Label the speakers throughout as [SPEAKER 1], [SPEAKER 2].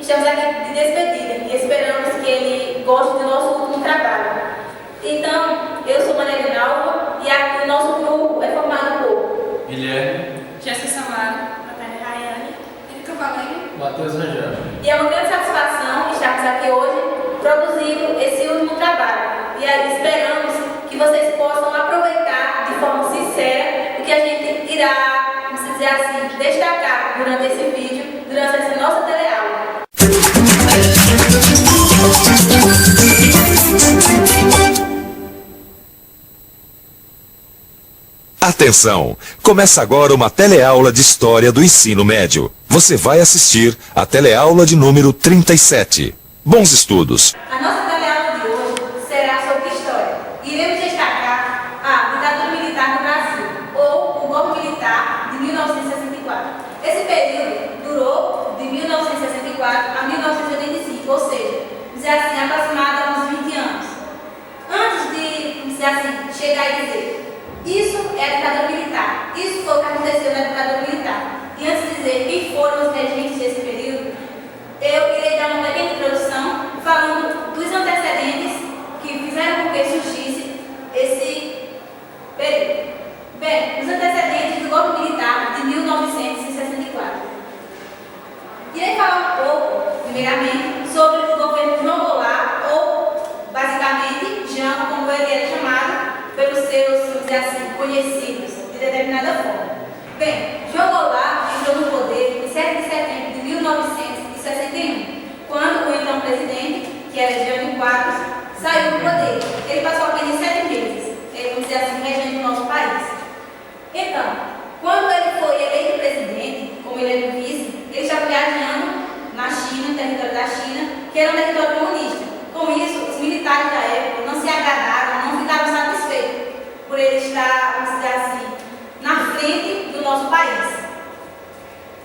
[SPEAKER 1] estamos aqui de despedida e esperamos que ele goste do nosso último trabalho. Então, eu sou Maria Linalva e aqui o nosso grupo é formado por
[SPEAKER 2] Guilherme,
[SPEAKER 3] Jéssica Samara,
[SPEAKER 1] Natália Rayane,
[SPEAKER 3] Erika Valério,
[SPEAKER 2] Matheus Rangel.
[SPEAKER 1] e é uma grande satisfação estarmos aqui hoje produzindo esse último trabalho. E aí esperamos que vocês possam aproveitar de forma sincera o que a gente irá, vamos dizer assim, destacar durante esse vídeo, durante essa nossa teleaula.
[SPEAKER 4] Atenção! Começa agora uma teleaula de História do Ensino Médio. Você vai assistir a teleaula de número 37. Bons estudos!
[SPEAKER 1] A nossa teleaula de hoje será sobre história. Iremos destacar a ditadura militar no Brasil, ou o golpe militar de 1964. Esse período durou de 1964 a 1985, ou seja, dizer assim, aproximadamente uns 20 anos. Antes de, dizer assim, chegar e dizer isso é a ditadura militar, isso foi o que aconteceu na ditadura militar. E antes de dizer quem foram os regentes desse período, eu irei dar uma pequena introdução falando dos antecedentes que fizeram com que surgisse esse período. Bem, os antecedentes do golpe militar de 1964. Irei falar um pouco, primeiramente, sobre o governo João Goulart, ou, basicamente, Jango, como ele era chamado, pelos seus, vamos dizer assim, conhecidos, de determinada forma. Bem, João Goulart entrou no poder em 7 de setembro de 1961, quando o então presidente, que era Jânio Quadros, saiu do poder. Ele passou apenas 7 meses, vamos dizer assim, regendo o nosso país. Então, quando ele foi eleito presidente, como ele era vice, ele estava viajando na China, no território da China, que era um território comunista. Com isso, os militares da época não se agradaram, não ficaram satisfeitos por ele estar, vamos dizer assim, na frente do nosso país.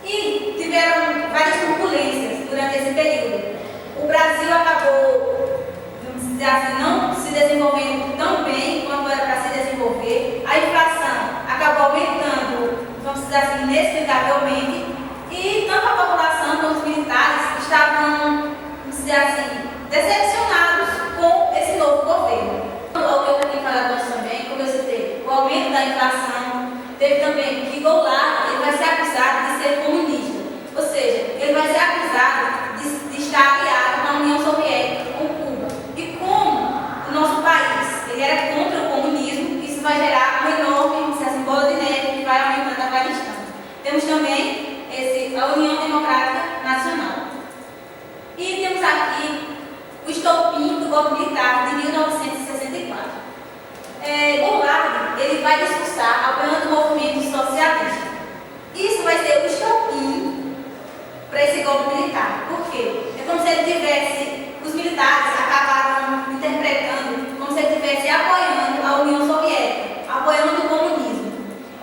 [SPEAKER 1] E tiveram várias turbulências durante esse período. O Brasil acabou, vamos dizer assim, não se desenvolvendo tão bem quanto era para se desenvolver. A inflação acabou aumentando, vamos dizer assim, inexplicavelmente. E tanto a população quanto os militares estavam, vamos dizer assim, decepcionados com esse novo governo. O que eu tenho falado antes também, como eu citei, o aumento da inflação, teve também que Goulart ele vai ser acusado de ser comunista, ou seja, ele vai ser acusado de estar aliado na União Soviética com Cuba. E como o nosso país ele era contra o comunismo, isso vai gerar uma enorme bola de neve que vai aumentando a cada instante. Temos também a União Democrática Nacional. E temos aqui o estopim do golpe militar de 1964. Goulart ele vai discursar apoiando o movimento socialista. Isso vai ser o estopim para esse golpe militar. Por quê? É como se ele tivesse, os militares acabaram interpretando como se ele estivesse apoiando a União Soviética, apoiando o comunismo.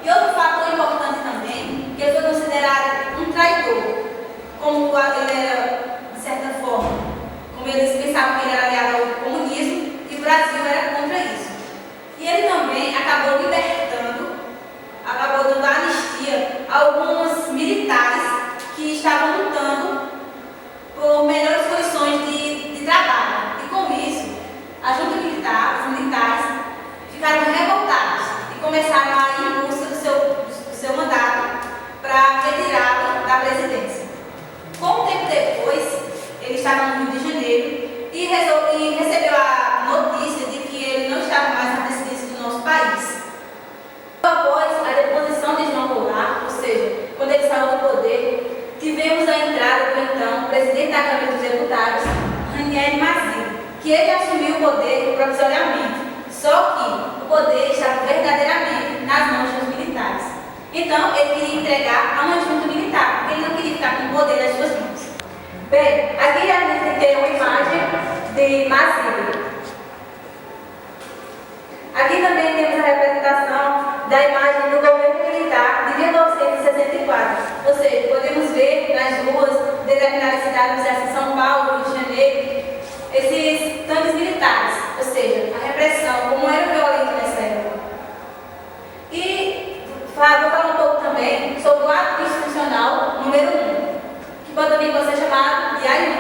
[SPEAKER 1] E outro fator importante também, que ele foi considerado um traidor, como ele era, de certa forma, como eles pensavam que ele era aliado ao comunismo, e o Brasil era contra isso. E ele também acabou libertando, acabou dando anistia a alguns militares que estavam lutando por melhores condições de trabalho. E com isso, a junta militar, os militares, ficaram revoltados e começaram a ir em busca do seu mandato para retirá-lo da presidência. Pouco tempo depois, ele estava no Rio de Janeiro e recebeu a notícia de que ele não estava mais na presidência do nosso país. Após a deposição de João Goulart, ou seja, quando ele saiu do poder, tivemos a entrada do então presidente da Câmara dos Deputados, Ranieri Mazzilli, que ele assumiu o poder provisoriamente, só que o poder estava verdadeiramente nas mãos dos militares. Então, ele queria entregar a uma junta militar, porque ele não queria ficar com o poder nas suas mãos. Bem, aqui a gente tem uma imagem de Mazzilli. Aqui também temos a representação da imagem do governo militar de 1964. Ou seja, podemos ver nas ruas de determinadas cidades, como São Paulo, Rio de Janeiro, esses tanques militares. Ou seja, a repressão, como era violento nessa época. E vou falar um pouco também sobre o ato institucional número 1, que também pode ser chamado de AI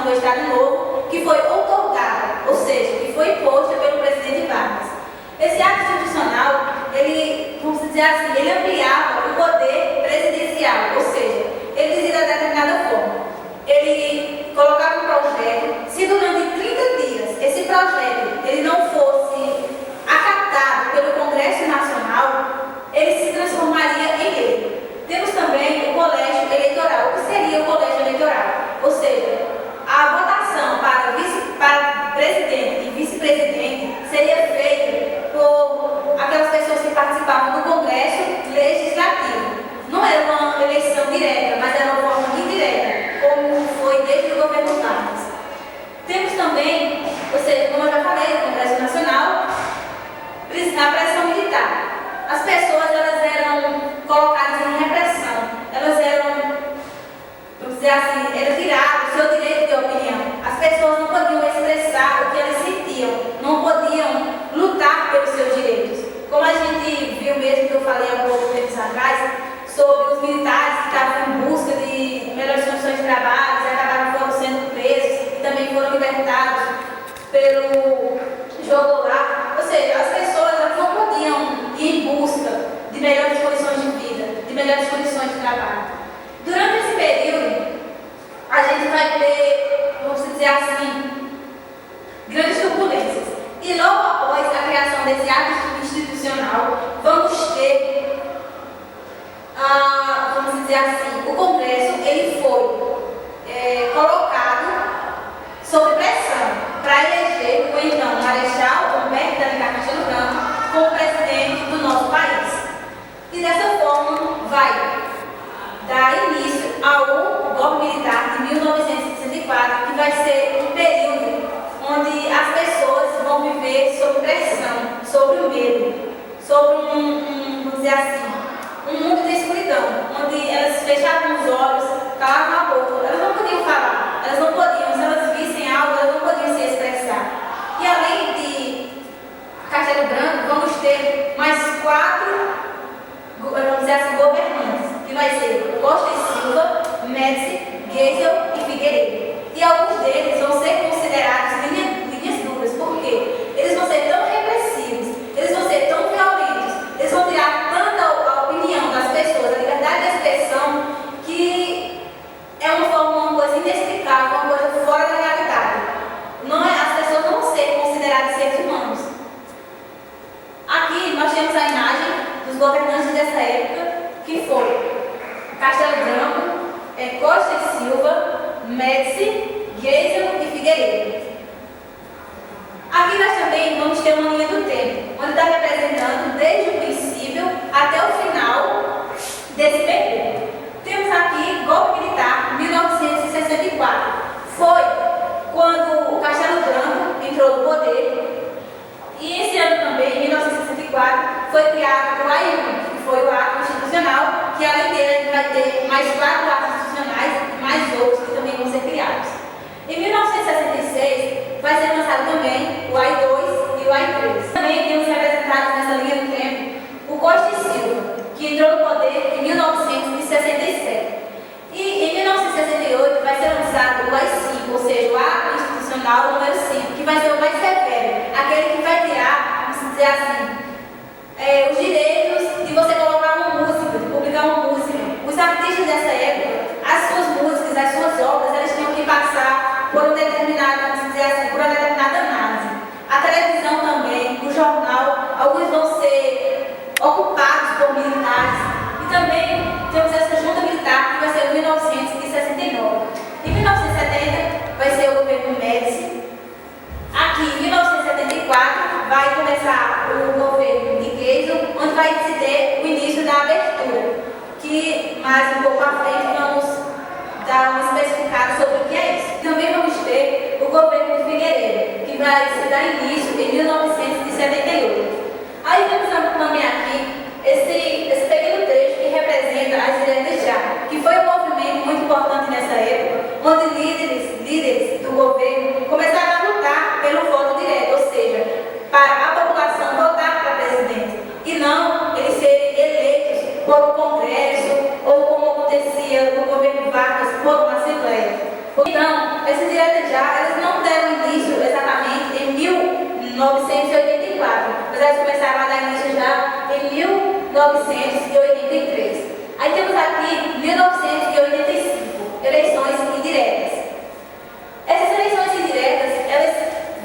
[SPEAKER 1] Constituição do Estado Novo, que foi outorgada, ou seja, que foi imposta pelo presidente Vargas. Esse ato institucional, ele, vamos dizer assim, ele ampliava o poder presidencial, ou seja, ele dizia de determinada forma. Ele colocava um projeto, se durante 30 dias esse projeto ele não fosse acatado pelo Congresso Nacional, ele se transformaria em lei. Temos também o colégio eleitoral. O que seria o colégio eleitoral? Ou seja, a votação para presidente e vice-presidente seria feita por aquelas pessoas que participavam do Congresso Legislativo. Não era uma eleição direta, mas era uma forma indireta, como foi desde o governo Vargas. Temos também, ou seja, como eu já falei, o Congresso Nacional, a pressão militar. As pessoas elas eram colocadas em repressão, elas eram, vamos dizer assim, era tirado o seu direito de opinião. As pessoas não podiam expressar o que elas sentiam, não podiam lutar pelos seus direitos. Como a gente viu mesmo, que eu falei há pouco tempo atrás, sobre os militares que estavam em busca de melhores condições de trabalho e acabaram sendo presos e também foram libertados pelo jogo lá. Ou seja, as pessoas elas não podiam ir em busca de melhores condições de vida, de melhores condições de trabalho. Durante esse período, a gente vai ter, vamos dizer assim, grandes turbulências. E logo após a criação desse ato institucional, vamos ter, vamos dizer assim, o Congresso ele foi colocado sob pressão para eleger o então Marechal Humberto de Alencar Castelo Branco como presidente do nosso país. E dessa forma vai dar início ao golpe militar de 1964, que vai ser um período onde as pessoas vão viver sob pressão, sob o medo, sob vamos dizer assim, um mundo de escuridão, onde elas fechavam os olhos, calavam a boca, elas não podiam falar, elas não podiam, se elas vissem algo, elas não podiam se expressar. E além de Castelo Branco, vamos ter mais 4, vamos dizer assim, governantes, que vai ser Costa e Silva, Médici, Geisel e Figueiredo. E alguns deles vão ser considerados linhas duras, porque eles vão ser tão repressivos, eles vão ser tão violentos, eles vão tirar tanta a opinião das pessoas, a liberdade de expressão, que é uma coisa inexplicável, uma coisa fora da realidade. As pessoas não vão ser consideradas seres humanos. Aqui nós temos a imagem dos governantes dessa época, que foi Castelo Branco, Costa e Silva, Médici, Geisel e Figueiredo. Aqui nós também vamos ter uma linha do tempo, onde está representando desde o princípio até o final desse período. Temos aqui golpe militar 1964. Foi quando o Castelo Branco entrou no poder. E esse ano também, em 1964, foi criado o AI1, que foi o ato institucional, que além dele vai ter mais 4 atos institucionais e mais outros que também vão ser criados. Em 1966, vai ser lançado também o AI2 e o AI3. Também temos representados nessa linha do tempo o Costa e Silva, que entrou no poder em 1967. E em 1968 vai ser lançado o AI5, ou seja, o ato institucional número 5, que vai ser o mais severo, aquele que vai tirar, vamos dizer assim, os direitos de você colocar uma música, de publicar uma música. Os artistas dessa época, as suas músicas, as suas obras, elas tinham que passar por um determinado, vamos dizer assim, por uma determinada análise. A televisão também, o jornal, alguns vão ser ocupados por militares. E também temos essa junta militar, que vai ser em 1969. Em 1970 vai ser o governo Médici. Aqui, em 1974, vai começar o governo de Geisel, onde vai se ter o início da abertura, que mais um pouco à frente vamos dar uma especificada sobre o que é isso. Também vamos ter o governo de Figueiredo, que vai se dar início em 1978. Aí temos também aqui esse pequeno trecho que representa as diretas já, que foi um movimento muito importante nessa época, onde líderes do governo começaram a lutar pelo voto direto, ou seja, para a população votar para presidente, e não eles serem eleitos por um congresso, ou como acontecia no governo Vargas, por uma assembleia. Então, essas diretas já, elas não deram início exatamente em 1984, mas elas começaram a dar início já em 1983. Aí temos aqui 1985, eleições indiretas. Essas eleições indiretas, elas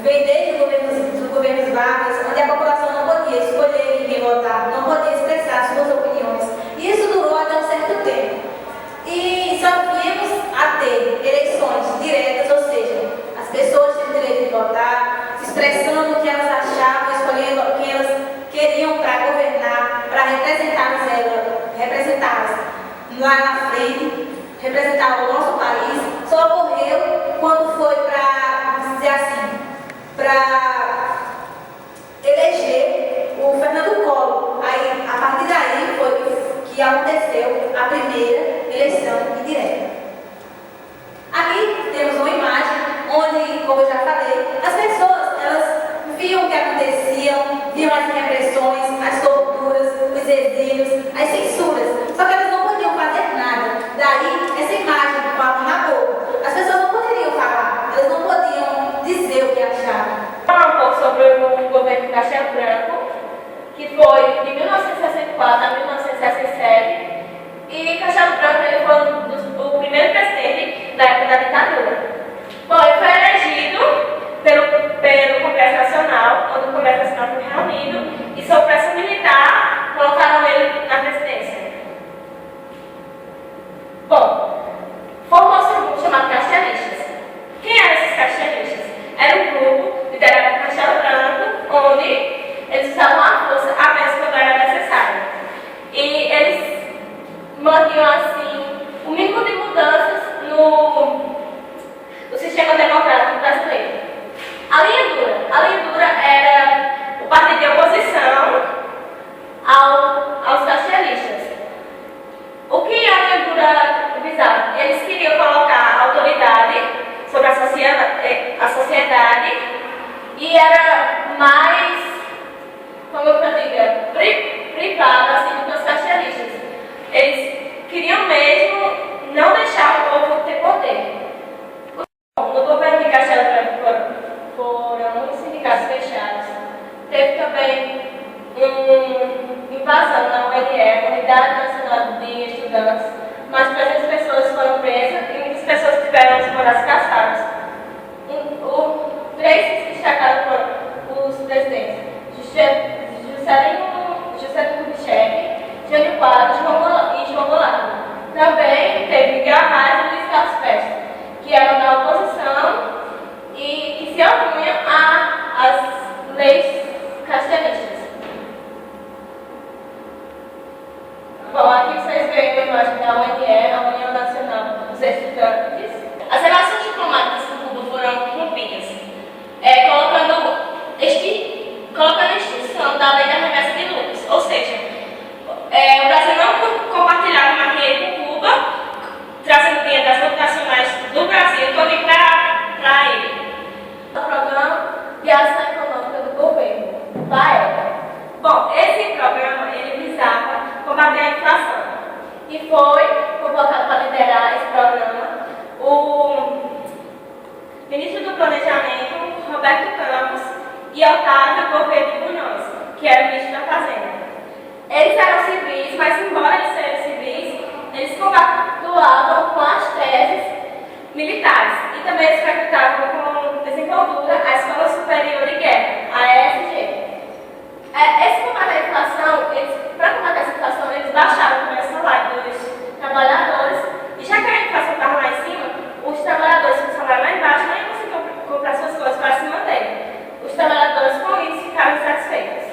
[SPEAKER 1] vêm desde os governos Vargas, onde a população não podia escolher quem votar, não podia expressar suas opiniões. E isso durou até um certo tempo. E só viemos a ter eleições diretas, ou seja, as pessoas têm o direito de votar, expressando o que elas achavam, escolhendo quem elas queriam para governar, para representá-las lá na frente, representar o nosso país. Só ocorreu quando foi para, dizer assim, para eleger o Fernando Collor. Aí, a partir daí foi que aconteceu a primeira eleição indireta. Aqui temos uma imagem onde, como eu já falei, as pessoas elas viam o que acontecia, viam as repressões, as torturas, os exílios, as censuras. Só que elas não podiam fazer nada. Daí, essa imagem com a mão na boca. As pessoas não poderiam falar, elas não podiam dizer o que achavam.
[SPEAKER 2] Falar um pouco sobre o governo Castelo Branco, que foi de 1964 a 1967. E Castelo Branco ele foi o primeiro presidente da época da ditadura. Bom, ele foi elegido pelo Congresso Nacional, quando o Congresso Nacional foi reunido, e sob pressão militar colocaram ele na presidência. Bom, formou-se um grupo chamado Castelistas. Quem eram esses castelistas? Era um grupo liderado por Castelo Branco, onde eles usavam a força apenas quando era necessário. E eles mantinham, assim, o mínimo de mudanças no sistema democrático brasileiro. A linha dura era o partido de oposição aos castelistas. O que a linha dura visava? Eles queriam colocar autoridade sobre a sociedade e era mais, como eu digo, privada assim, do que os castelistas. Eles queriam mesmo não deixar o povo ter poder. No governo de Castelo Branco foram muitos sindicatos fechados. Teve também invasão na UNE, Unidade Nacional de Estudantes. Mais de 300 pessoas foram presas e muitas pessoas tiveram os braços caçados. Três que se destacaram foram os presidentes: Juscelino Kubitschek, Jânio Quadros e João Goulart. Também teve Miguel Arraes e Luiz Carlos Prestes, que eram da oposição e que se opunham às leis castelistas. Bom, aqui vocês veem a imagem da UNE, a União Nacional dos Estudantes. As relações diplomáticas com Cuba foram rompidas, colocando a extinção da lei da remessa de lucros, ou seja, o Brasil não compartilhava mais dinheiro com Cuba, trazendo dinheiro das multinacionais do Brasil todo para ele. O programa de ação econômica do governo, da época. Bom, esse programa ele visava combater a inflação e foi convocado para liderar esse programa o ministro do Planejamento, Roberto Campos, e Otávio Gouveia de Bulhões, que era o ministro da Fazenda. Eles eram civis, mas embora eles sejam civis, eles compactuavam com as teses militares e também eles frequentavam com desenvoltura a Escola Superior de Guerra, a ESG. Esse combate à inflação, para combater essa inflação, eles baixaram o salário dos trabalhadores e já que a inflação estava lá em cima, os trabalhadores com o salário lá embaixo nem conseguiam comprar suas coisas para se manter. Os trabalhadores com isso ficaram insatisfeitos.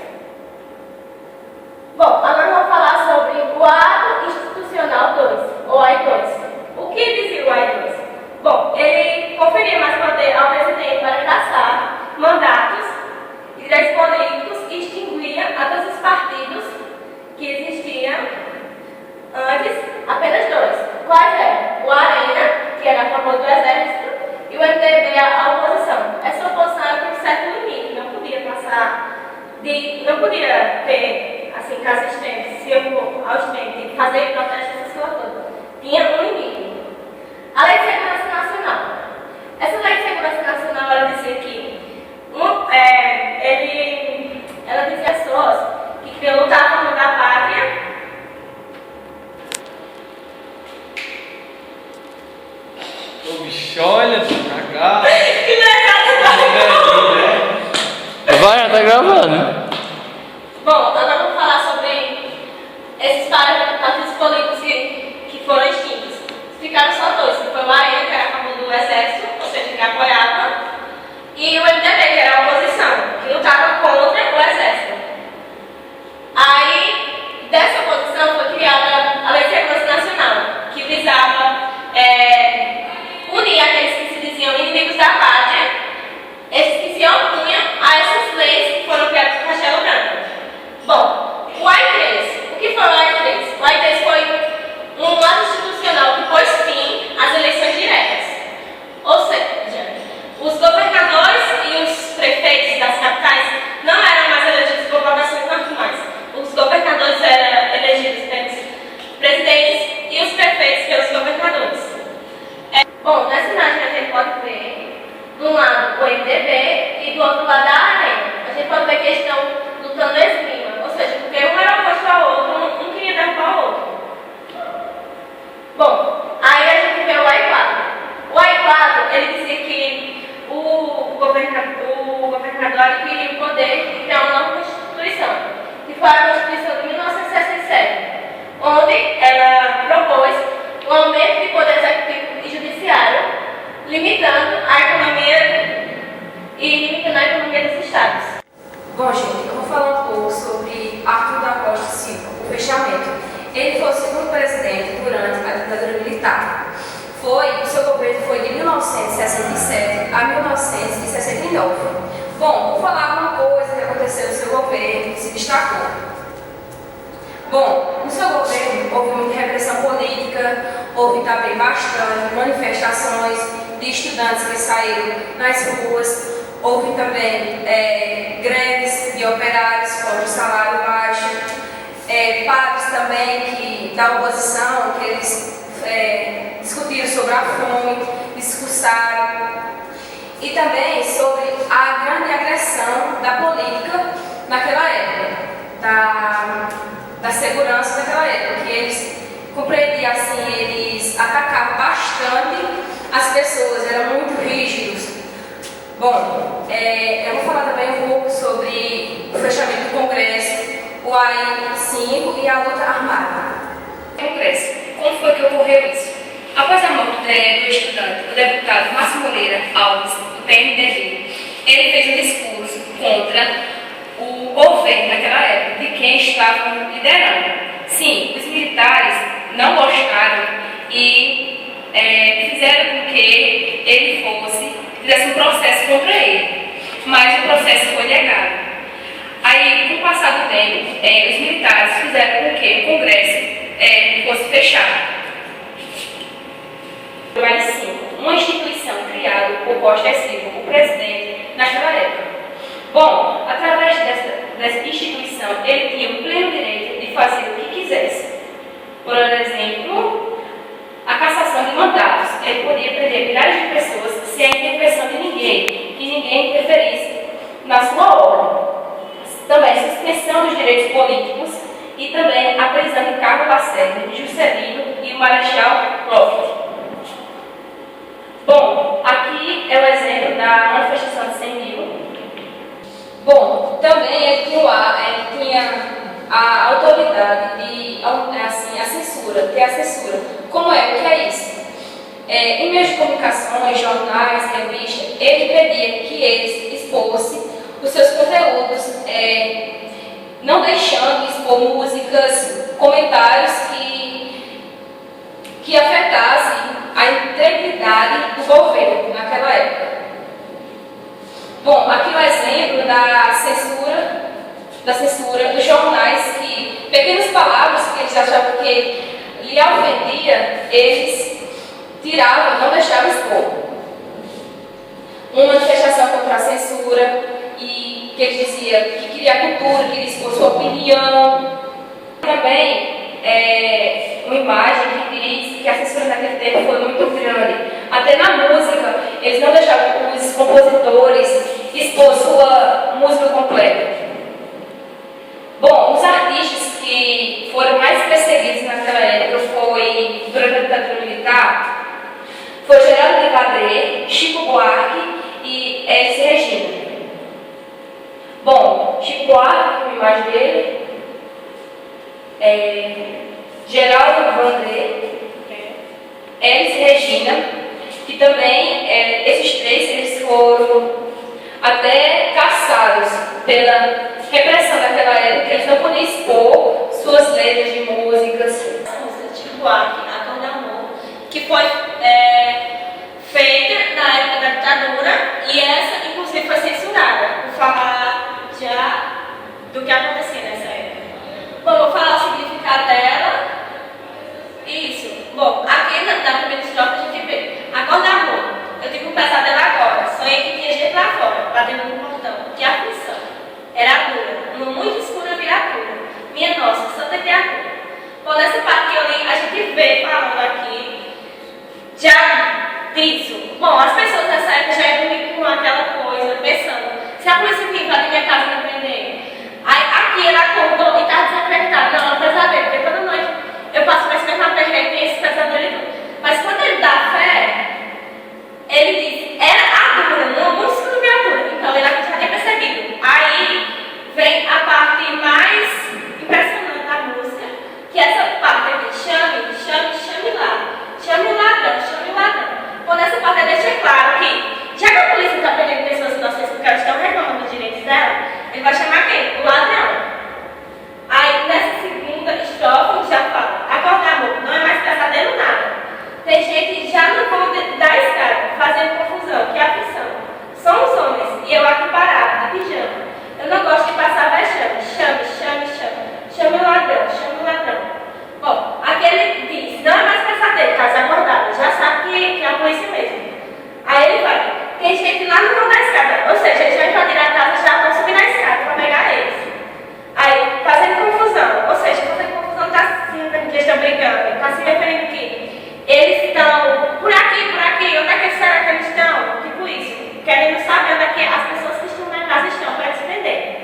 [SPEAKER 2] Bom, agora vamos falar sobre o Ato Institucional 2, ou AI-2. O que dizia o AI-2? Bom, ele conferia mais poder ao presidente para caçar mandatos e direitos políticos e extinguia a todos os partidos que existiam antes, apenas dois. Quais eram? O Arena, que era a favor do exército, e o MDB, a oposição. Essa oposição tinha um certo limite, não podia passar não podia ter assim, caso extremo, se eu for ao extremo, de fazer protestos, essas coisas todas. Tinha um limite. A Lei de Segurança Nacional. Essa
[SPEAKER 5] Olha, pra cá.
[SPEAKER 2] Que legal,
[SPEAKER 5] Vai, já tá gravando.
[SPEAKER 2] Bom, agora vamos falar sobre esses partidos políticos que foram extintos. Ficaram só dois, que foi o AE, que era a favor do exército, ou seja, que apoiava, e o MDB, que era a oposição, que lutava contra o exército. Aí, dessa oposição foi criada a Lei de Segurança Nacional, que visava unir aqueles que se diziam inimigos da pátria, esses que se opunham a essas leis que foram criadas por Castelo Branco. Bom, o AI-3, o que foi o AI-3? O AI-3 foi um ato institucional que pôs fim às eleições diretas. Ou seja, os governadores e os prefeitos das capitais não eram mais elegidos por votações normais. Os governadores eram elegidos pelos presidentes e os prefeitos pelos governadores. Bom, nessa imagem a gente pode ver, de um lado o MDB e do outro lado a arena. A gente pode ver que eles estão lutando esgrima, ou seja, porque um era oposto ao outro, um queria derrubar o outro. Bom, aí a gente vê o AI-4. O AI-4, ele dizia que o governador adquiriu o poder de criar uma nova Constituição, que foi a Constituição de 1967, onde ela propôs o aumento de poder executivo e judiciário, limitando a economia dos estados.
[SPEAKER 6] Bom, gente, eu vou falar um pouco sobre Arthur da Costa Silva, o fechamento. Ele foi o segundo presidente durante a ditadura militar. O seu governo foi de 1967 a 1969. Bom, vou falar uma coisa que aconteceu no seu governo, que se destacou. Bom, no seu governo houve muita repressão política, houve também bastante manifestações de estudantes que saíram nas ruas, houve também greves de operários contra o salário baixo, padres também da oposição, que eles discutiram sobre a fome, discursaram, e também sobre a grande agressão da política naquela época, da segurança daquela época, que eles compreendiam assim, eles atacavam bastante as pessoas, eram muito rígidos. Bom, eu vou falar também um pouco sobre o fechamento do Congresso, o AI-5 e a luta armada.
[SPEAKER 7] Congresso, como foi que ocorreu isso? Após a morte do estudante, o deputado Márcio Moreira Alves, do PMDB, ele fez um discurso contra o governo naquela época, de quem estava liderando. Sim, os militares não gostaram e fizeram com que ele fizesse um processo contra ele, mas o processo foi negado. Aí, com o passar do tempo, os militares fizeram com que o Congresso fosse fechado.
[SPEAKER 2] O AI-5, uma instituição criada por Costa Silva, o presidente, naquela época. Bom, através dessa instituição, ele tinha o pleno direito de fazer o que quisesse. Por exemplo, a cassação de mandatos. Ele podia prender milhares de pessoas sem a intervenção de ninguém, que ninguém interferisse na sua ordem. Também a suspensão dos direitos políticos e também a prisão de Carlos Lacerda, Juscelino e o Marechal Lofty. Bom, aqui é o exemplo da manifestação de 100 mil.
[SPEAKER 6] Bom, também ele tinha a autoridade de, assim, a censura, ter a censura. Como o que é isso? Em meios de comunicações, jornais, revistas, ele pedia que eles expôssem os seus conteúdos, não deixando expor músicas, comentários que afetassem a integridade do governo naquela época. Bom, aqui é um exemplo da censura dos jornais, que pequenas palavras que eles achavam que lhe ofendia, eles tiravam, não deixavam expor. Uma manifestação contra a censura, e que ele dizia que queria cultura, queria expor sua opinião. Também uma imagem que diz que a censura naquele tempo foi muito grande. Até na música, eles não deixavam os compositores expor sua música completa. Bom, os artistas que foram mais perseguidos naquela época durante a ditadura militar, foi Geraldo de Padre, Bom, Chico Buarque, a imagem dele, Geraldo Vandré, Elis Regina, que também, esses três, eles foram até caçados pela repressão daquela época, eles não podiam expor suas letras de músicas.
[SPEAKER 2] Essa música de Chico Buarque, A Tom de Amor, que foi feita na época da ditadura, e essa, inclusive, foi censurada, por falar já do que acontecia nessa época. Bom, vou falar o significado dela. Isso. Bom, aqui na primeira estrofe a gente vê: acorda, amor, eu tive um pesadelo agora, sonhei que tinha gente lá fora, batendo no portão, que aflição. Era dura, no muito escura criatura, minha nossa, santa criatura. Bom, nessa parte que eu li, a gente vê falando aqui já disso. Bom, as pessoas nessa época já iam dormir com aquela coisa, pensando: se a polícia vir invadir minha casa e me prender. Aí aqui ela acordou e estava desacreditada. Não, é um pesadelo, porque toda noite eu passo por esse mesmo aperreio e esse pesadelo e tudo. Mas quando ele dá fé, ele diz: era a dura, uma música do criatura. Então ele aqui já tinha percebido. Aí vem a parte mais impressionante da música, que é essa parte aqui: chame, chame, chame lá. Chame o ladrão, chame o ladrão. Quando essa parte deixa claro que, já que a polícia está prendendo pessoas inocentes porque elas estão reclamando dos direitos dela, ele vai chamar quem? O ladrão. Aí nessa segunda estrofe já fala: acorda, amor, não é mais pesadelo nada. Tem gente já no fundo da escada, fazendo confusão, que aflição. São os homens, e eu aqui parado, de pijama. Eu não gosto de passar vexame. Chame, chame, chame. Chame o ladrão, chame o ladrão. Bom, aqui ele diz: não é mais pesadelo, caso acordado, já sabe que é a polícia mesmo. Aí ele vai: tem gente lá no fundo da escada, ou seja, eles vão invadir a casa, já vão subir na escada para pegar eles. Aí, fazendo confusão, ou seja, fazendo confusão está assim, que eles estão brigando, está se referindo que eles estão por aqui, onde é que será que eles estão? Tipo isso, querendo saber onde é que as pessoas que estão na casa estão para se prender.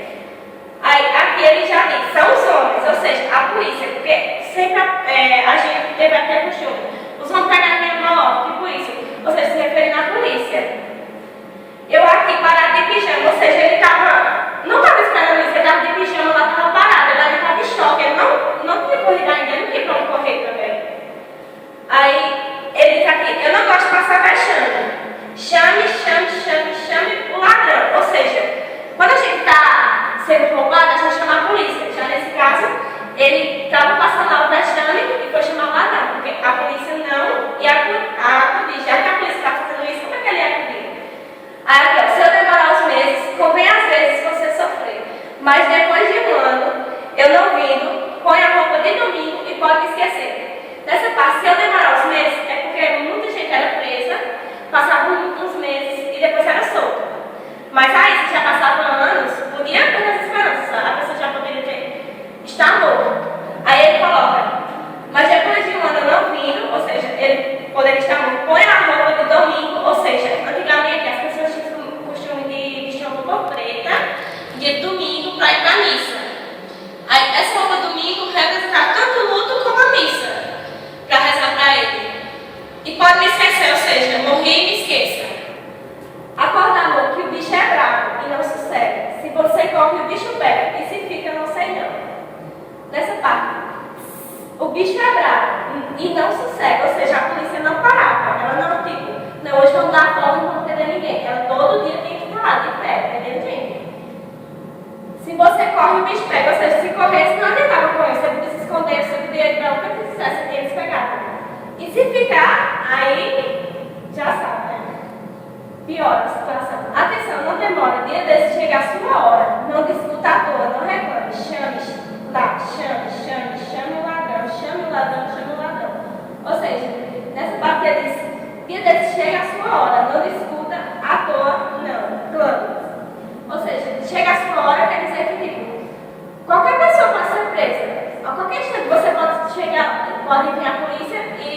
[SPEAKER 2] Aí, aqui ele já diz: são os homens, ou seja, a polícia, porque sempre a gente teve até costume: os homens pegaram minha mão, tipo isso, ou seja, se referindo à polícia. Eu aqui parado de pijama, ou seja, ele não estava esperando isso, ele estava de pijama, lá estava parado, ele estava em choque, ele não tinha corrido ainda, ele não tinha para onde correr também. Aí, ele diz aqui: eu não gosto de passar vexame. Chame, chame, chame, chame o ladrão. Ou seja, quando a gente está sendo roubado, a gente chama a polícia. Já nesse caso, ele estava passando lá o vexame e foi chamar o ladrão, porque a polícia não ia acudir. Já que a polícia está fazendo isso, como é que ele ia acudir? Aí, aqui, ó, se eu demorar uns meses, convém às vezes você sofrer. Mas depois de um ano, eu não vindo, põe a roupa de domingo e pode me esquecer. Nessa parte, se eu demorar uns meses, é porque muita gente era presa, passava uns meses e depois era solta. Mas aí, se já passavam anos, podia ter essa esperança, a pessoa já poderia estar morta. Aí ele coloca: mas depois de um ano eu não vindo, ou seja, ele poderia estar morto, põe a roupa de domingo, ou seja, antigamente as pessoas tinham o costume de vestir uma roupa preta dia de domingo para ir para a missa. Aí essa roupa de domingo representava tanto o luto como a missa, para rezar para ele. E pode me esquecer, ou seja, morrer e me esqueça. Acorda, amor, que o bicho é bravo e não sossega. Se você corre, o bicho pega, e se fica, eu não sei não. Nessa parte, o bicho é bravo e não sossega, ou seja, a polícia não parava. Ela não, tipo, não, hoje vamos dar folga e não vamos prender ninguém. Ela todo dia tem que estar lá, de pé, prendendo gente. Se você corre, o bicho pega, ou seja, se corresse, não adiantava correr. Você podia se esconder, você podia ir para onde você quisesse, você tinha que se pegar. E se ficar, aí já sabe, né? Piora a situação. Atenção, não demora, dia desse chega a sua hora. Não discuta à toa, não reclame. Chame lá, chame, chame, chame o ladrão, chame o ladrão, chame o ladrão. Ou seja, nessa parte ele diz: dia desse chega a sua hora, não discuta à toa, não, clame. Ou seja, chega a sua hora quer dizer que, tipo, qualquer pessoa pode ser presa. A qualquer instante você pode chegar, pode vir a polícia e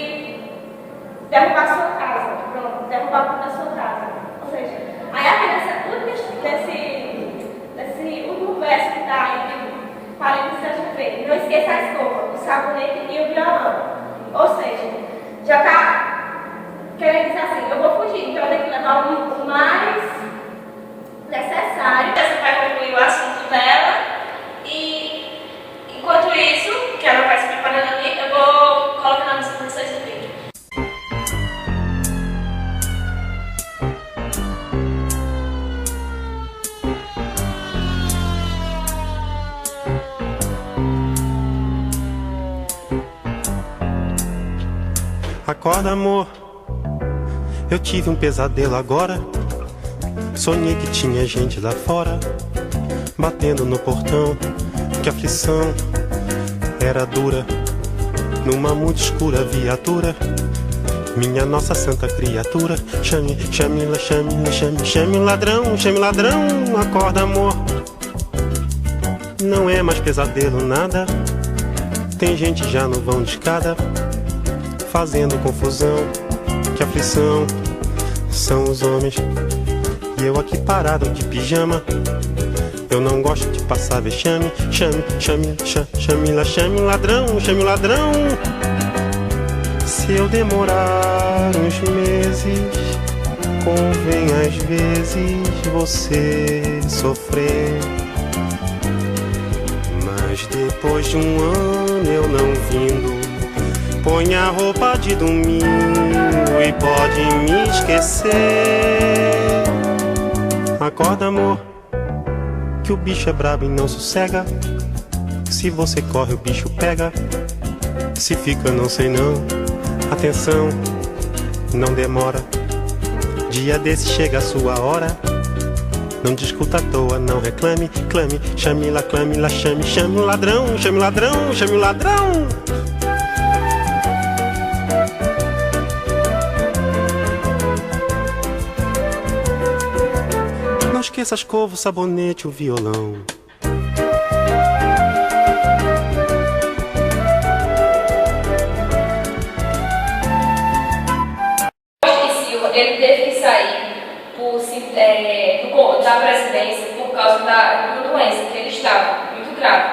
[SPEAKER 2] derrubar a sua casa. Pronto, derrubar a sua casa. Ou seja, aí aqui nesse último verso que está aí, parênteses a gente vê: não esqueça a escova, o sabonete e o violão. Ou seja, já está querendo dizer assim: eu vou fugir, então
[SPEAKER 8] Acorda, amor, eu tive um pesadelo agora. Sonhei que tinha gente lá fora, batendo no portão. Que aflição era dura, numa muito escura viatura. Minha nossa santa criatura, chame, chame-la, chame-la, chame, chame o ladrão, chame o ladrão. Acorda, amor, não é mais pesadelo nada. Tem gente já no vão de escada, fazendo confusão. Que aflição são os homens, e eu aqui parado de pijama. Eu não gosto de passar vexame. Chame, chame, chame-la, chame o ladrão, chame o ladrão. Se eu demorar uns meses, convém às vezes você sofrer. Mas depois de um ano eu não vindo, põe a roupa de domingo e pode me esquecer. Acorda, amor, que o bicho é brabo e não sossega. Se você corre o bicho pega, se fica não sei não. Atenção, não demora, dia desse chega a sua hora. Não discuta à toa, não reclame, clame, chame-la, clame-la, chame, chame o ladrão, chame o ladrão, chame o ladrão. Não esqueça a escova, o sabonete, o violão.
[SPEAKER 2] Ele teve que sair da presidência por causa de uma doença que ele estava muito grave.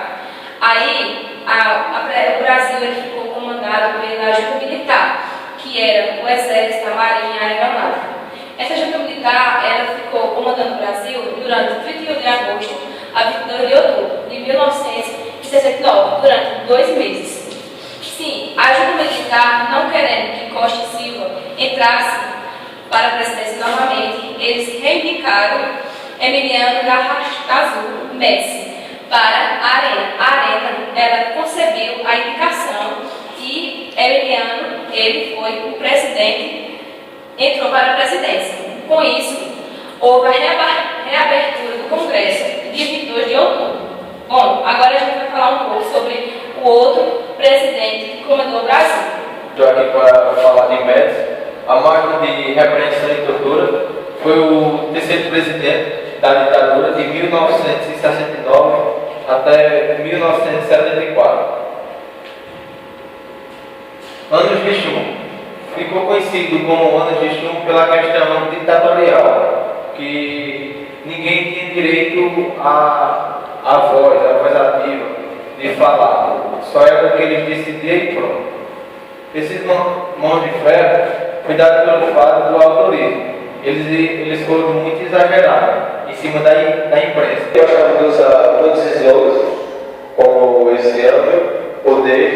[SPEAKER 2] Aí o Brasil ele ficou comandado pela junta militar, que era o exército, a marinha e a aeronáutica. Essa junta militar ela ficou comandando o Brasil durante 31 de agosto a 22 de outubro de 1969, durante 2 meses. Sim, a junta militar, não querendo que Costa e Silva entrasse para a presidência novamente, eles reivindicaram Emiliano Garrastazu Médici para a Arena. A Arena, ela concebeu a indicação e Emiliano, ele foi o presidente, entrou para a presidência. Com isso, houve a reabertura do Congresso, dia 22 de outubro. Bom, agora a gente vai falar um pouco sobre o outro presidente que comandou o Brasil.
[SPEAKER 5] Estou aqui para falar de Médici. A máquina de repreensão e tortura foi o terceiro presidente da ditadura de 1969 até 1974. Anos de chumbo. Ficou conhecido como anos de chumbo pela questão ditatorial, que ninguém tinha direito à voz ativa, de falar. Só era o que eles decidiam e pronto. Esses mãos de ferro foi dado pelo fato do autorismo. Eles foram muito exagerados em cima da imprensa.
[SPEAKER 9] Eu acho que usa muitos slogans, como esse ame, poder,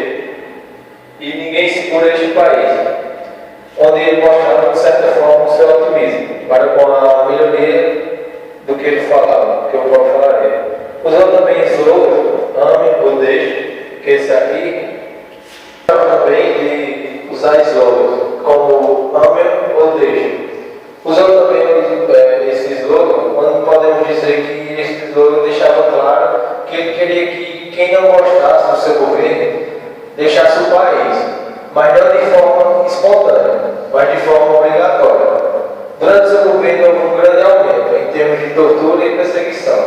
[SPEAKER 9] e ninguém segura este país, onde ele mostrava, de certa forma, o seu otimismo, para com a melhoria do que ele falava, que eu vou falar dele. Usou também slogans, ame, poder, que esse aqui, também de usar slogans, como ame ou deixe. Usando também esse slogan, quando podemos dizer que esse slogan deixava claro que ele queria que quem não gostasse do seu governo deixasse o país, mas não de forma espontânea, mas de forma obrigatória. Durante seu governo houve um grande aumento em termos de tortura e perseguição.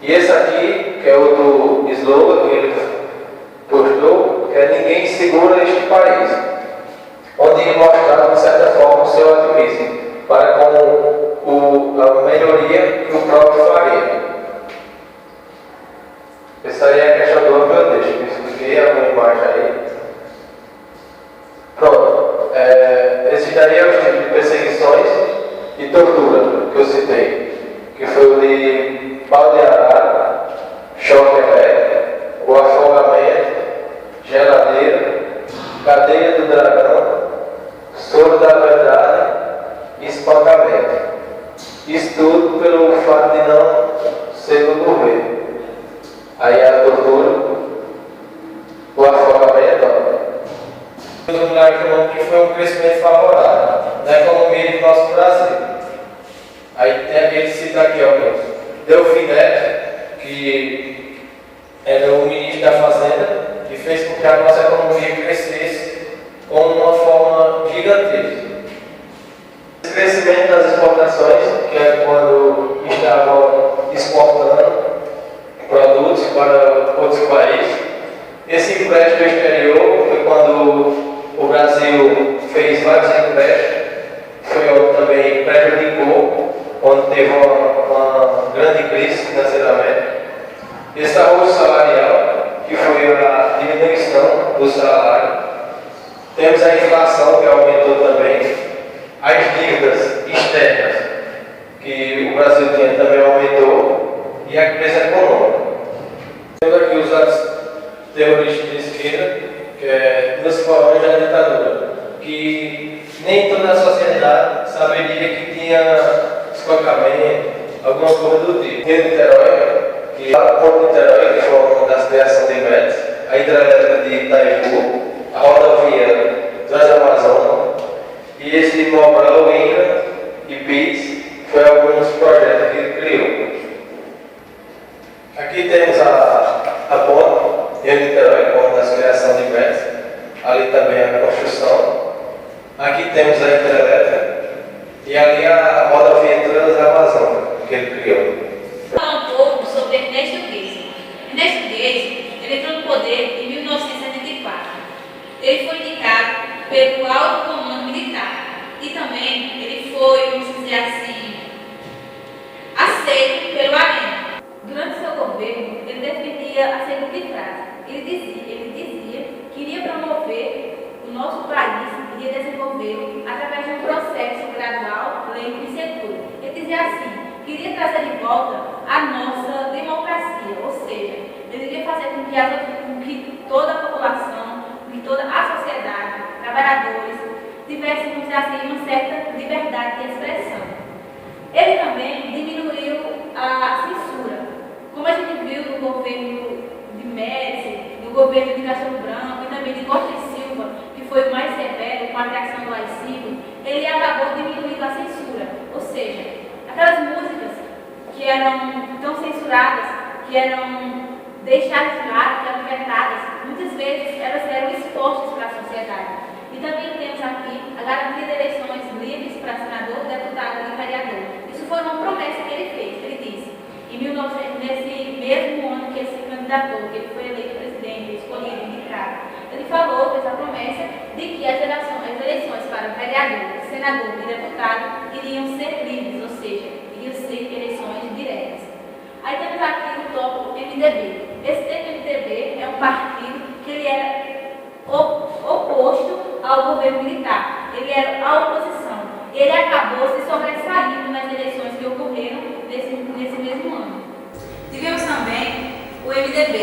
[SPEAKER 9] E esse aqui, que é outro slogan que ele postou, que é ninguém segura este país, onde ele mostrava, de certa forma, o seu otimismo para com a melhoria que o próprio faria. Essa aí é a questão do ame ou deixe, eu expliquei alguma imagem aí. Pronto. Esse daí é o tipo de perseguições e tortura que eu citei, que foi o de pau de arara, choque elétrico, o afogamento, geladeira, cadeia do dragão, soro da verdade e espancamento. Isso tudo pelo fato de não ser do governo. Aí a tortura, o afogamento,
[SPEAKER 5] lugar econômico que foi um crescimento favorável na economia do nosso Brasil. Aí ele cita aqui alguns. Delfim Neto, que era o ministro da Fazenda, que fez com que a nossa economia crescesse com uma forma gigantesca. O crescimento das exportações, que é quando estavam exportando produtos para outros países. Esse empréstimo exterior foi quando o Brasil fez vários empréstimos, foi onde também prejudicou, onde teve uma grande crise financeiramente. Esse arrojo salarial, que foi a diminuição do salário. Temos a inflação, que aumentou também. As dívidas externas, que o Brasil tinha, também aumentou. E a crise econômica. Temos aqui os atos terroristas de esquerda, que é dos fóruns da ditadura, que nem toda a sociedade saberia que tinha espancamento, alguma coisa do tipo. Rio Niterói, que é o Porto de Niterói, que foi uma das criações de Médicos, a hidrelétrica de Itaipu, a rodovia Transamazônica, e esse Mobral, Inca e PIS foi alguns projetos que ele criou. Aqui temos a ponte de Niterói, ponte das criações de Médicos, ali também a construção. Aqui temos a hidrelétrica e ali a rodovia Transamazônica que ele criou.
[SPEAKER 1] Falar um pouco sobre Ernesto Geisel. Ernesto Geisel, ele entrou no poder em 1974. Ele foi indicado pelo alto comando militar e também ele foi, vamos dizer assim, aceito pelo Arena. Durante seu governo, ele defendia a seguinte frase. Ele dizia que iria promover o nosso país, iria desenvolvê-lo através de um processo gradual, lento e seguro. Ele dizia assim, que iria trazer de volta a nossa democracia, ou seja, ele iria fazer com que toda a população, que toda a sociedade, trabalhadores, tivessem, vamos dizer assim, uma certa liberdade de expressão. Ele também diminuiu a censura. Como a gente viu no governo de Médici, no governo de Castelo Branco e também de Costa e Silva, que foi o mais severo com a criação do AI-5, ele acabou diminuindo a censura. Ou seja, aquelas músicas que eram tão censuradas, que eram deixadas de lado, que eram vetadas, muitas vezes elas eram expostas para a sociedade. E também temos aqui a garantia de eleições livres para senador, deputado e vereador. Isso foi uma promessa que ele fez. Ele disse, nesse mesmo ano que ele se candidatou, que ele foi eleito presidente, escolhido, indicado, ele falou, fez a promessa de que as eleições para vereador, senador e deputado iriam ser livres, ou seja, iriam ser eleições diretas. Aí temos aqui o tópico MDB. Esse MDB é um partido que ele era oposto ao governo militar. Ele era a oposição. Ele acabou se sobressaindo nas eleições que ocorreram nesse mesmo ano. Tivemos também o MDB,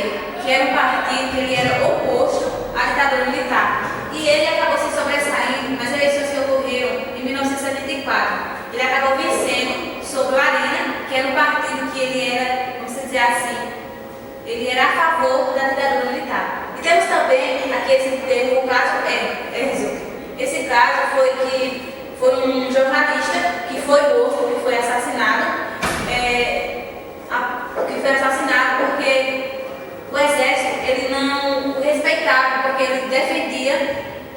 [SPEAKER 1] que era um partido que ele era oposto à ditadura militar. E ele acabou se sobressaindo nas eleições que ocorreram em 1974. Ele acabou vencendo sobre o Arena, que era um partido que ele era, vamos dizer assim, ele era a favor da ditadura militar. E temos também aqui o caso Herzog. Esse caso foi um jornalista que foi morto, que foi assassinado, porque o exército ele não o respeitava, porque ele defendia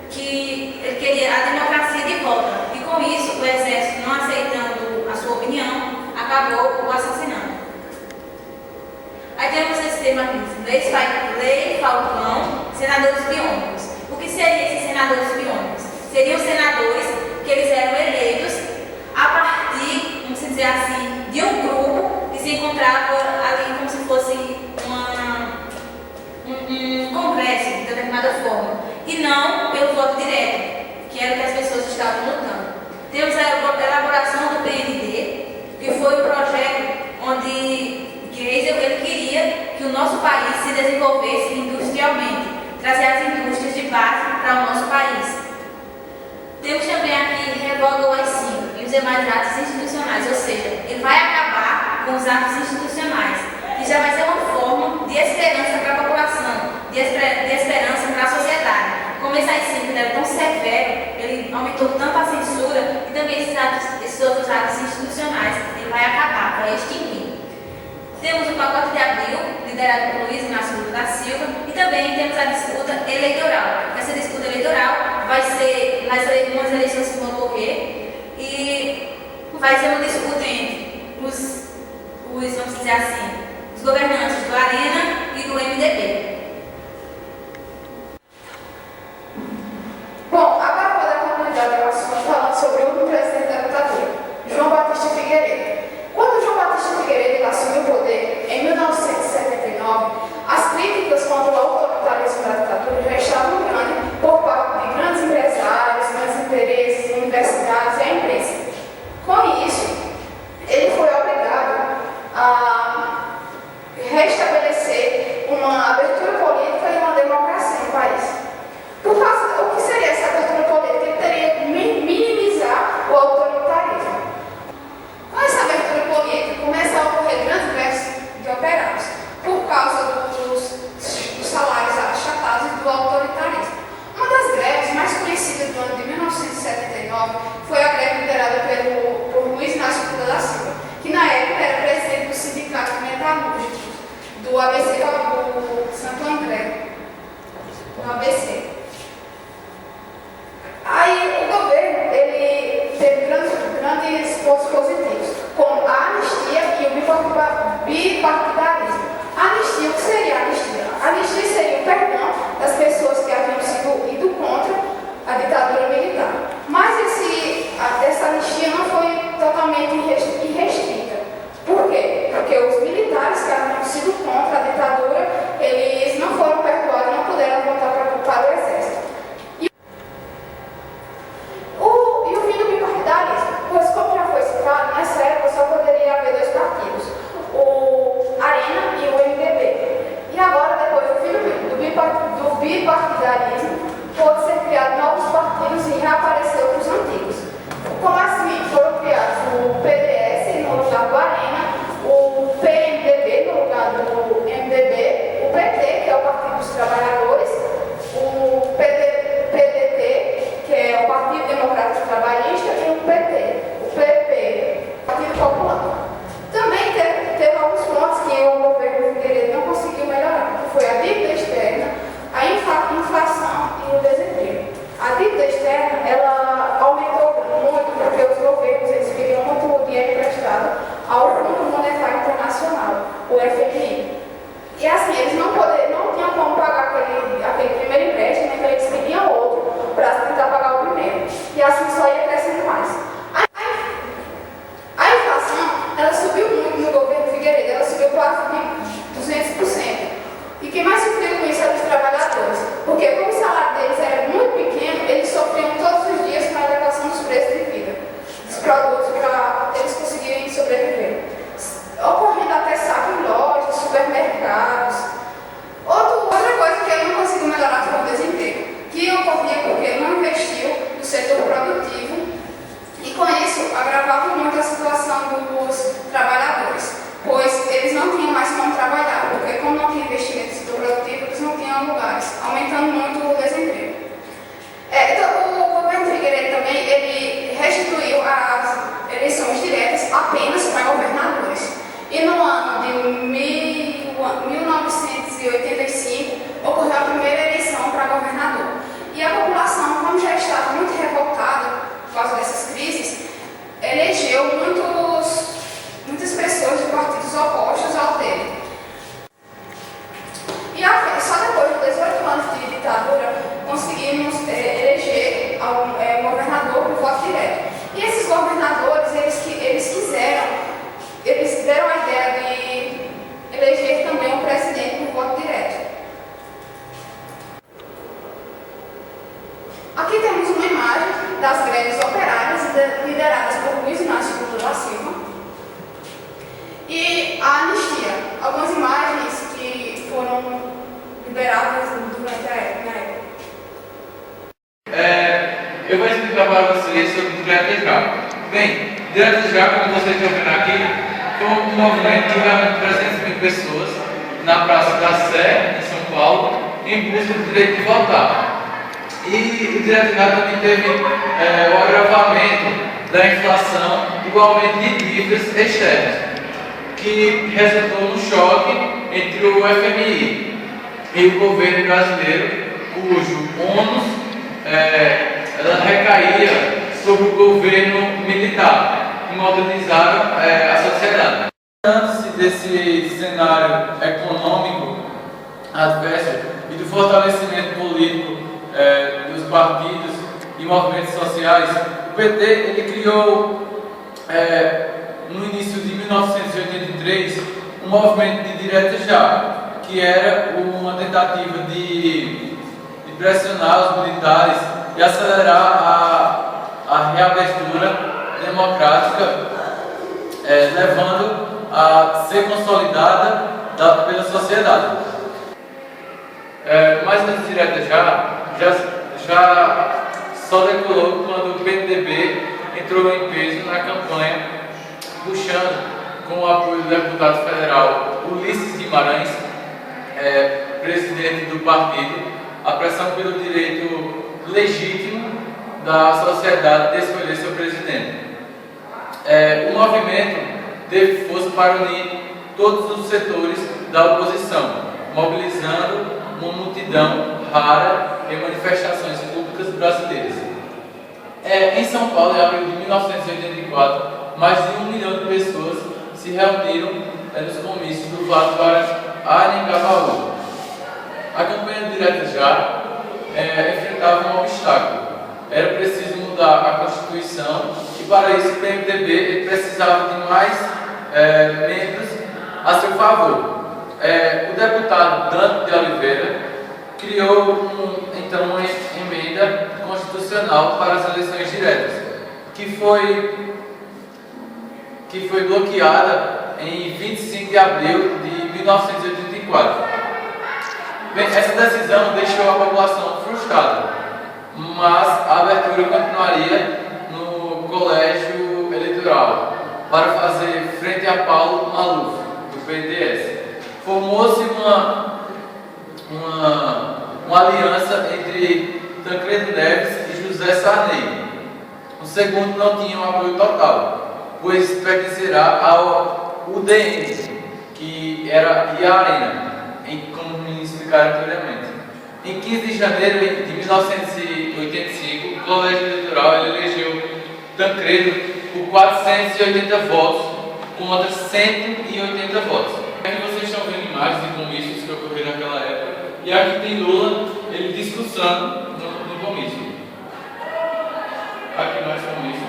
[SPEAKER 1] que ele queria a democracia de volta. E com isso, o exército, não aceitando a sua opinião, acabou o assassinando. Aí temos esse tema aqui, Lei Falcão, senadores biônicos. O que seriam esses senadores biônicos? Seriam senadores que eles eram eleitos a partir, vamos dizer assim, de um grupo que se encontrava ali como se fosse um congresso, de determinada forma, e não pelo voto direto, que era o que as pessoas estavam lutando. Temos a elaboração do PND, que foi um projeto onde Geisel ele queria que o nosso país se desenvolvesse industrialmente, trazer as indústrias de base para o nosso país. Temos também aqui revoga o AI-5 e os demais atos institucionais, ou seja, ele vai acabar com os atos institucionais, que já vai ser uma forma de esperança para a população, de esperança para a sociedade. Como esse AI-5 era tão severo, ele aumentou tanto a censura, e também esses outros atos institucionais, ele vai acabar, vai extinguir. Temos o pacote de abril, liderado por Luiz Inácio Lula da Silva, e também temos a disputa eleitoral. Essa disputa eleitoral vai ser umas eleições que vão ocorrer, e vai ser uma disputa entre vamos dizer assim, os governantes do Arena e do MDB.
[SPEAKER 10] Bom, agora vou dar continuidade ao assunto falando sobre o último presidente da ditadura, João Batista Figueiredo. Quando João Batista Figueiredo assumiu o poder em 1979, as críticas contra o autoritarismo da ditadura já estavam grandes por parte de grandes empresários, grandes interesses, universidades e a imprensa. Com isso, ele foi obrigado a restabelecer uma abertura política e uma democracia no país. Por causa, o que seria essa abertura política? Ele teria que minimizar o autoritarismo. Com essa abertura política, começa a ocorrer grandes greves de operários, por causa dos salários achatados e do autoritarismo. Uma das greves mais conhecidas do ano de 1979 foi a greve liderada por Luiz Inácio Lula da Silva, que na época era presidente do Sindicato Metalúrgico do ABC, do Santo André, do ABC. Aí o governo ele teve grandes pontos positivos, como a anistia e o bipartidarismo. A anistia, o que seria a anistia? A anistia seria o perdão das pessoas que haviam sido ido contra a ditadura militar. Mas essa anistia não foi totalmente irrestrita. Por quê? Porque os militares que haviam sido contra a ditadura, eles não foram perdoados, não puderam voltar para o exército. E o fim do bipartidarismo, pois como já foi citado, nessa época só poderia haver dois partidos, o Arena e o MDB. E agora, depois do fim do bipartidarismo, pode ser criado novos partidos e reaparecer outros antigos. Como assim foram criados o PDS no lugar do Arena, o PMDB no lugar do MDB, o PT, que é o Partido dos Trabalhadores, o PDT, que é o Partido Democrático Trabalhista, e o PP, o Partido Popular. Também teve alguns pontos que o governo Figueiredo não conseguiu melhorar, que foi a dívida externa, a inflação e o desemprego. A dívida externa, ela aumentou muito porque os governos eles queriam muito dinheiro emprestado ao Fundo Monetário Internacional, o FMI. E assim, eles não tinham como pagar aquele primeiro empréstimo, então eles pediam outro para tentar pagar o primeiro. E assim só ia crescendo mais. A inflação, ela subiu muito no governo Figueiredo, ela subiu quase de 200%. E quem mais sofreu com isso eram os trabalhadores, porque como o salário deles era muito pequeno, eles sofriam todos os dias com a elevação dos preços de vida, dos produtos, para eles conseguirem sobreviver. Ocorrendo até saque em lojas, supermercados. Outra coisa que ele não conseguiu melhorar foi o desemprego, que ocorria porque ele não investiu no setor produtivo e com isso agravava muito a situação dos trabalhadores, pois eles não tinham mais como trabalhar, porque como não tinha investimento no setor produtivo, eles não tinham lugares, aumentando muito o desemprego. Então, o governo Figueiredo também, ele restituiu as eleições diretas apenas para governadores. E no ano de 1985, ocorreu a primeira eleição para governador. E a população, como já estava muito revoltada por causa dessas crises, elegeu muitas pessoas de partidos opostos ao dele. E só depois de 18 anos de ditadura, conseguimos eleger um governador por voto direto. E esses governadores, eles deram a ideia de eleger também um presidente por voto direto. Aqui temos uma imagem das greves operárias lideradas por Luiz Inácio Lula da Silva. E a anistia, algumas imagens que foram liberadas durante a época.
[SPEAKER 11] Eu vou explicar para vocês sobre o Direto de Escravo. Bem, Direto de Escravo, como vocês estão vendo aqui, foi um movimento de realmente 300 mil pessoas na Praça da Sé, em São Paulo, em busca do direito de votar. E o direto já também teve o agravamento da inflação e o aumento de dívidas externas, que resultou no choque entre o FMI e o governo brasileiro, cujo ônus ela recaía sobre o governo militar, que mobilizaram a sociedade. Antes desse cenário econômico adverso e do fortalecimento político dos partidos e movimentos sociais, o PT ele criou, no início de 1983, um movimento de direita já, que era uma tentativa de pressionar os militares e acelerar a reabertura democrática, levando a ser consolidada pela sociedade. Mas a direita já só decolou quando o PMDB entrou em peso na campanha, puxando com o apoio do deputado federal Ulisses Guimarães, presidente do partido, a pressão pelo direito legítimo da sociedade de escolher seu presidente. O movimento teve força para unir todos os setores da oposição, mobilizando uma multidão rara em manifestações públicas brasileiras. Em São Paulo, em abril de 1984, mais de 1 milhão de pessoas se reuniram nos comícios do Vale do Anhangabaú. A campanha do Direto Já enfrentava um obstáculo. Era preciso mudar a Constituição e, para isso, o PMDB ele precisava de mais membros a seu favor. O deputado Dante de Oliveira criou então uma emenda constitucional para as eleições diretas, que foi bloqueada em 25 de abril de 1984. Bem, essa decisão deixou a população frustrada, mas a abertura continuaria no colégio eleitoral para fazer frente a Paulo Maluf, do PDS. Formou-se uma aliança entre Tancredo Neves e José Sarney. O segundo não tinha um apoio total, pois pertencerá ao UDN, e a Arena, como me explicaram anteriormente. Em 15 de janeiro de 1985, o colégio eleitoral elegeu Tancredo por 480 votos contra 180 votos. Aqui vocês estão vendo imagens de comícios que ocorreram naquela época, e aqui tem Lula ele discursando no comício. Aqui mais comícios.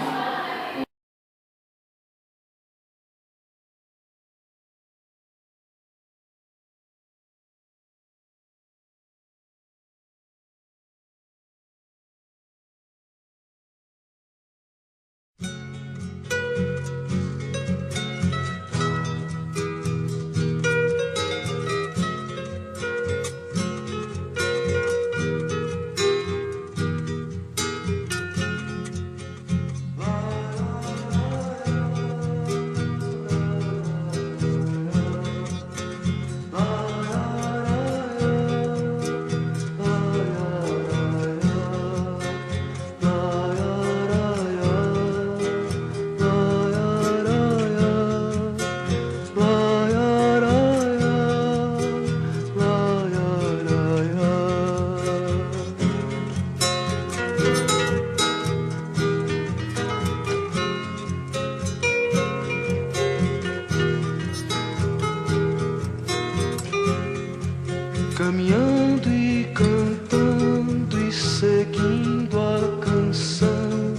[SPEAKER 12] Caminhando e cantando e seguindo a canção,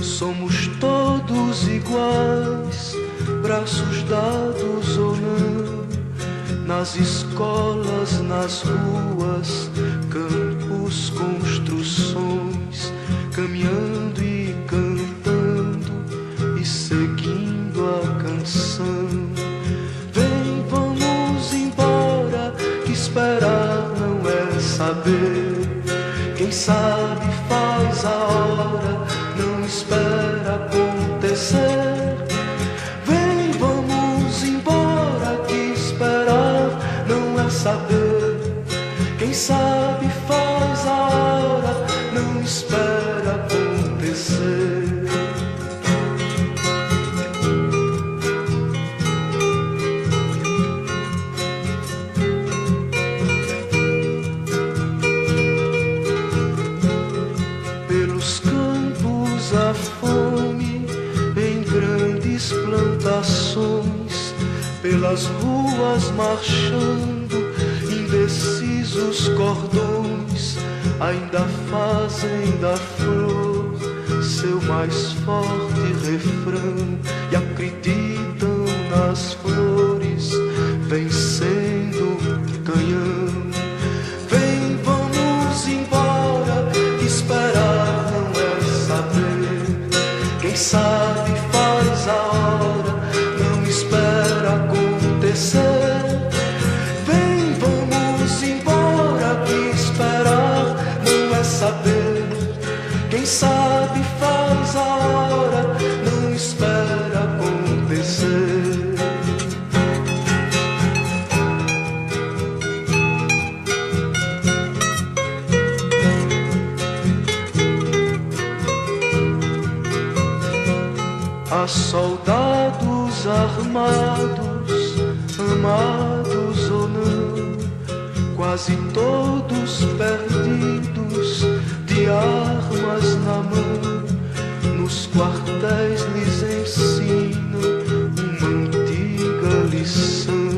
[SPEAKER 12] somos todos iguais, braços dados ou não, nas escolas, nas ruas, campos, construções, caminhando e cantando e seguindo a canção. Vem, vamos embora, que esperar não é saber. Quem sabe faz a hora, não espera acontecer. Vem, vamos embora, que esperar não é saber. Quem sabe faz a hora, pelas ruas marchando, indecisos cordões ainda fazem da flor seu mais forte refrão e acreditam nas flores vencendo o canhão. Vem, vamos embora, esperar não é saber, quem sabe faz a hora, não espera acontecer. Vem, vamos embora, que esperar não é saber, quem sabe faz a hora, não espera acontecer. Há soldados armados, amados ou não, quase todos perdidos, de armas na mão. Nos quartéis lhes ensinam uma antiga lição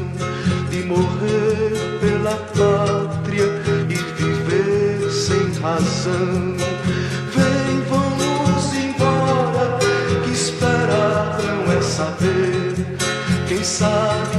[SPEAKER 12] de morrer pela pátria e viver sem razão. Vem, vamos embora, que esperar não é saber, quem sabe